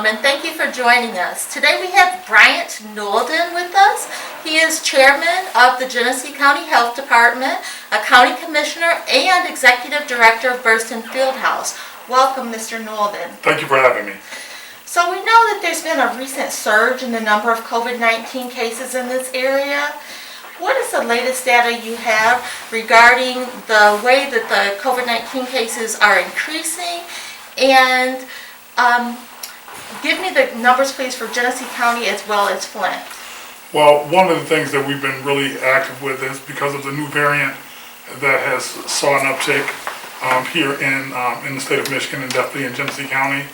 and thank you for joining us. Today we have Bryant Nolden with us. He is chairman of the Genesee County Health Department, a county commissioner, and executive director of Burston Fieldhouse. Welcome, Mr. Nolden. Thank you for having me. So we know that there's been a recent surge in the number of COVID-19 cases in this area. What is the latest data you have regarding the way that the COVID-19 cases are increasing? And give me the numbers, please, for Genesee County as well as Flint. Well, one of the things that we've been really active with is because of the new variant that has saw an uptick here in the state of Michigan and definitely in Genesee County.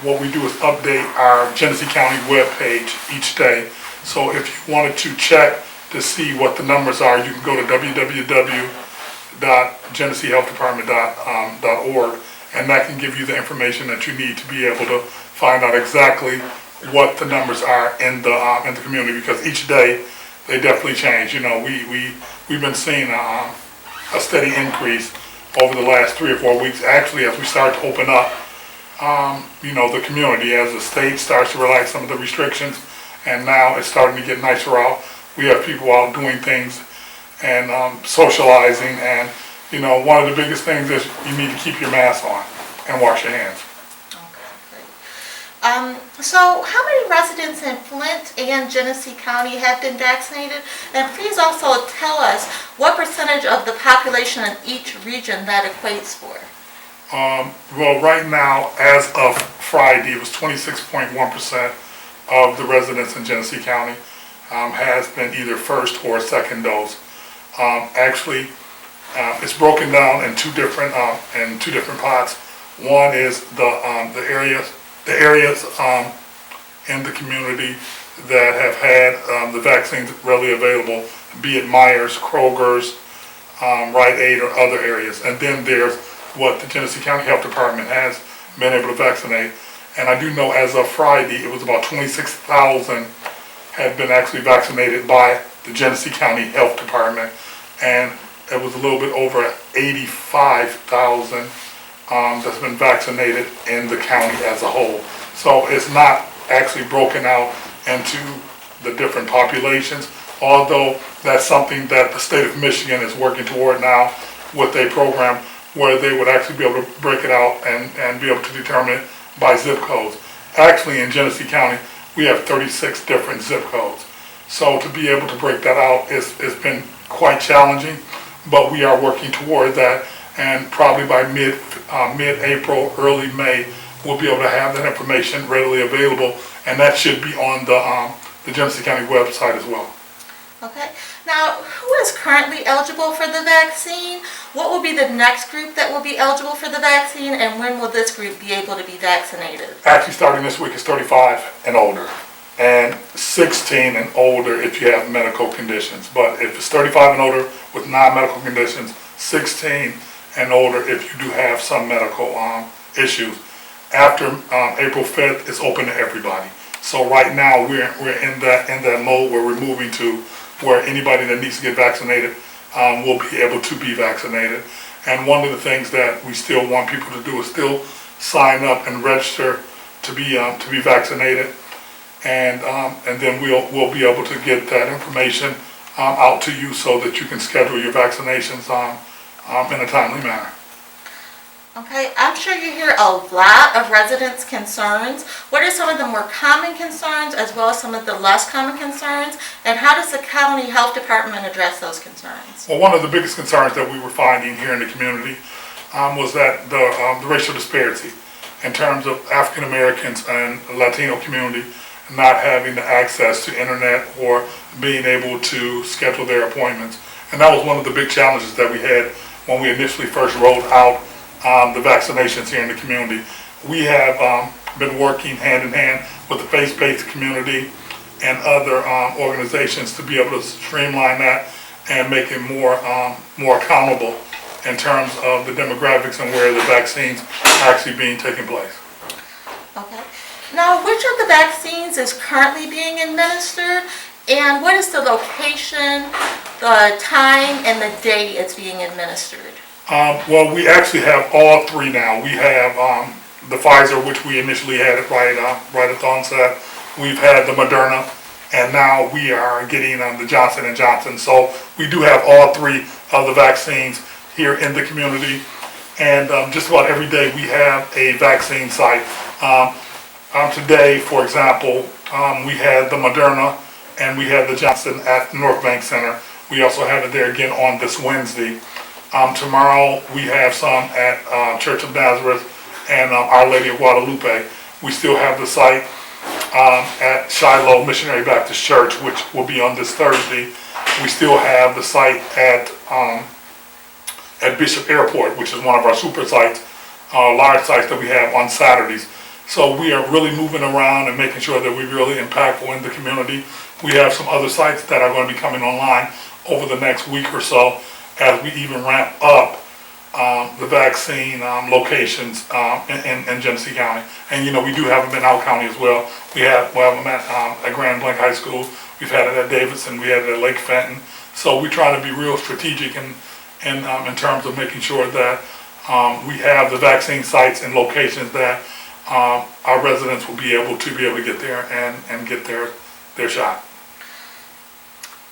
What we do is update our Genesee County webpage each day. So if you wanted to check to see what the numbers are, you can go to www.geneseehealthdepartment.org, and that can give you the information that you need to be able to find out exactly what the numbers are in the community, because each day they definitely change. You know, we've been seeing a steady increase over the last 3 or 4 weeks. Actually, as we start to open up, the community, as the state starts to relax some of the restrictions, and now it's starting to get nicer out. We have people out doing things and socializing, and one of the biggest things is you need to keep your mask on and wash your hands. So how many residents in Flint and Genesee County have been vaccinated? And please also tell us what percentage of the population in each region that equates for. Well, right now, as of Friday, it was 26.1% of the residents in Genesee County has been either first or second dose. Actually, it's broken down in two different pots. One is the areas in the community that have had the vaccines readily available, be it Myers, Kroger's, Rite Aid, or other areas. And then there's what the Genesee County Health Department has been able to vaccinate. And I do know as of Friday, it was about 26,000 had been actually vaccinated by the Genesee County Health Department, and it was a little bit over 85,000 that's been vaccinated in the county as a whole. So it's not actually broken out into the different populations, although that's something that the state of Michigan is working toward now with a program where they would actually be able to break it out and be able to determine it by zip codes. Actually, in Genesee County, we have 36 different zip codes. So to be able to break that out it's been quite challenging, but we are working toward that, and probably by mid-April, early May, we'll be able to have that information readily available, and that should be on the Genesee County website as well. Okay. Now, who is currently eligible for the vaccine? What will be the next group that will be eligible for the vaccine, and when will this group be able to be vaccinated? Actually, starting this week, is 35 and older, and 16 and older if you have medical conditions. But if it's 35 and older with non-medical conditions, 16 and older if you do have some medical issues. After April 5th, it's open to everybody. So right now we're in that mode where we're moving to where anybody that needs to get vaccinated will be able to be vaccinated. And one of the things that we still want people to do is still sign up and register to be vaccinated, and then we'll be able to get that information out to you so that you can schedule your vaccinations in a timely manner. Okay, I'm sure you hear a lot of residents' concerns. What are some of the more common concerns as well as some of the less common concerns, and how does the county health department address those concerns? Well, one of the biggest concerns that we were finding here in the community was that the racial disparity in terms of African Americans and Latino community not having the access to internet or being able to schedule their appointments. And that was one of the big challenges that we had when we initially first rolled out the vaccinations here in the community. We have been working hand in hand with the faith-based community and other organizations to be able to streamline that and make it more accountable in terms of the demographics and where the vaccines are actually being taken place. Okay. Now, which of the vaccines is currently being administered, and what is the location, the time, and the day it's being administered? Well, we actually have all three now. We have the Pfizer, which we initially had it right at the onset. We've had the Moderna, and now we are getting the Johnson and Johnson. So we do have all three of the vaccines here in the community, and just about every day we have a vaccine site. Today, for example, we had the Moderna and we had the Johnson at North Bank Center. We also have it there again on this Wednesday. Tomorrow we have some at Church of Nazareth and Our Lady of Guadalupe. We still have the site at Shiloh Missionary Baptist Church, which will be on this Thursday. We still have the site at Bishop Airport, which is one of our super sites, large sites that we have on Saturdays. So we are really moving around and making sure that we're really impactful in the community. We have some other sites that are going to be coming online over the next week or so as we even ramp up the vaccine locations in Genesee County. And we do have them in our county as well. We have them at Grand Blanc High School. We've had it at Davidson. We had it at Lake Fenton. So we try to be real strategic in terms of making sure that we have the vaccine sites and locations that our residents will be able to get there and get their shot.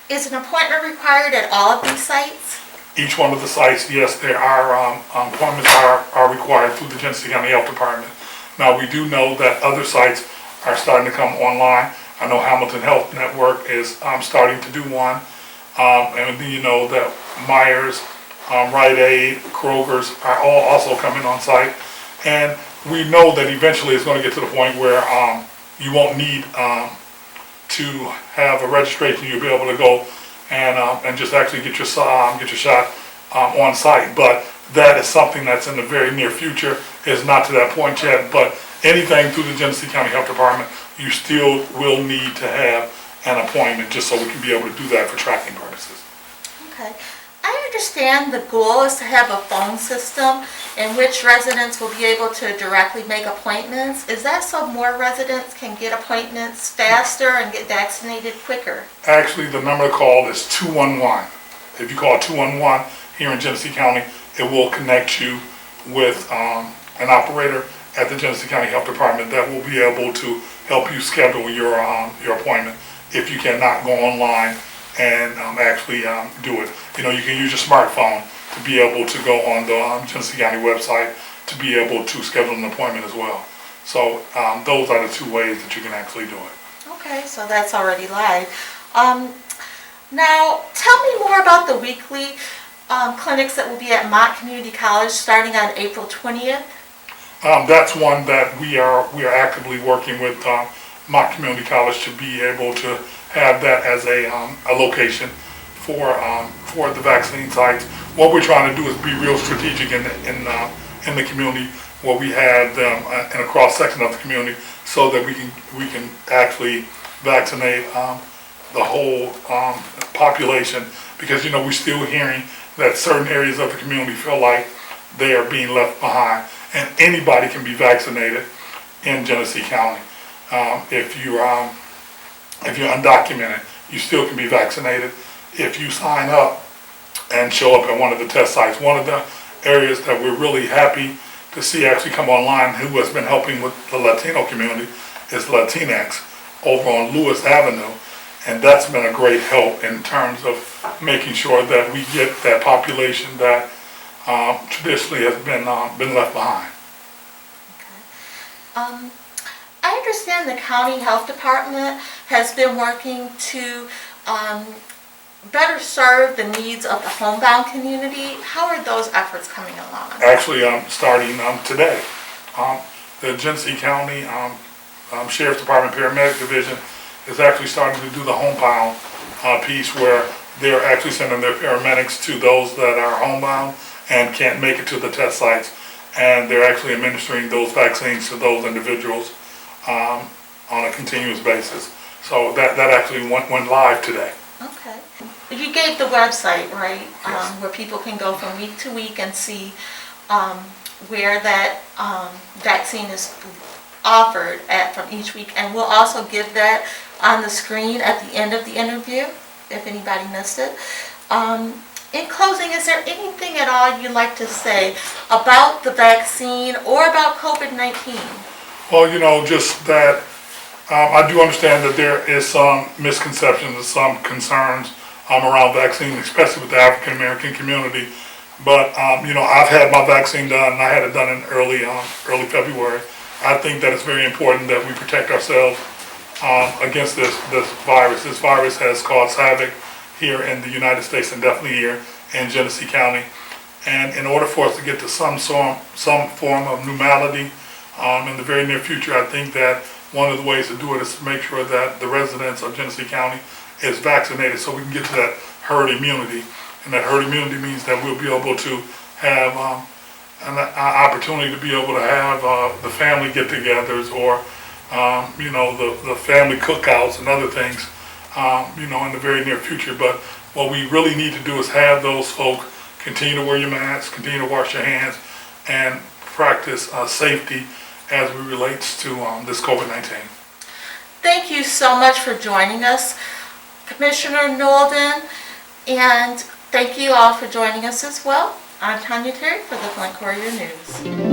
Is an appointment required at all of these sites? Each one of the sites, yes, there are appointments are required through the Genesee County Health Department. Now, we do know that other sites are starting to come online. I know Hamilton Health Network is starting to do one. And then that Myers, Rite Aid, Kroger's are all also coming on site. And we know that eventually it's going to get to the point where you won't need to have a registration. You'll be able to go and just actually get your shot on site. But that is something that's in the very near future. It's not to that point yet. But anything through the Genesee County Health Department, you still will need to have an appointment just so we can be able to do that for tracking purposes. Okay. I understand the goal is to have a phone system in which residents will be able to directly make appointments. Is that so more residents can get appointments faster and get vaccinated quicker? Actually, the number to call is 211. If you call 211 here in Genesee County, it will connect you with an operator at the Genesee County Health Department that will be able to help you schedule your appointment if you cannot go online and actually do it. You can use your smartphone to be able to go on the Genesee County website to be able to schedule an appointment as well. So those are the two ways that you can actually do it. Okay, so that's already live. Now, tell me more about the weekly clinics that will be at Mott Community College starting on April 20th. That's one that we are actively working with Mott Community College to be able to have that as a location for the vaccine sites. What we're trying to do is be real strategic in the community where we have them in a cross section of the community so that we can actually vaccinate the whole population, because we're still hearing that certain areas of the community feel like they are being left behind, and anybody can be vaccinated in Genesee County. If you're undocumented, you still can be vaccinated if you sign up and show up at one of the test sites. One of the areas that we're really happy to see actually come online, who has been helping with the Latino community, is Latinx over on Lewis Avenue. And that's been a great help in terms of making sure that we get that population that traditionally has been left behind. Okay. I understand the county health department has been working to better serve the needs of the homebound community. How are those efforts coming along? Actually, starting today. The Genesee County Sheriff's Department Paramedic Division is actually starting to do the homebound piece, where they're actually sending their paramedics to those that are homebound and can't make it to the test sites, and they're actually administering those vaccines to those individuals on a continuous basis. So that actually went live today. Okay. You gave the website, right? Yes. Where people can go from week to week and see where that vaccine is offered at from each week. And we'll also give that on the screen at the end of the interview, if anybody missed it. In closing, is there anything at all you'd like to say about the vaccine or about COVID-19? Well, just that I do understand that there is some misconceptions and some concerns around vaccine, especially with the African American community. But I've had my vaccine done, and I had it done in early February. I think that it's very important that we protect ourselves against this virus. This virus has caused havoc here in the United States and definitely here in Genesee County. And in order for us to get to some form of normality in the very near future, I think that one of the ways to do it is to make sure that the residents of Genesee County is vaccinated so we can get to that herd immunity. And that herd immunity means that we'll be able to have an opportunity to be able to have the family get-togethers or the family cookouts and other things in the very near future. But what we really need to do is have those folk continue to wear your masks, continue to wash your hands, and practice safety as it relates to this COVID-19. Thank you so much for joining us, Commissioner Nolden, and thank you all for joining us as well. I'm Tanya Terry for the Flint Courier News.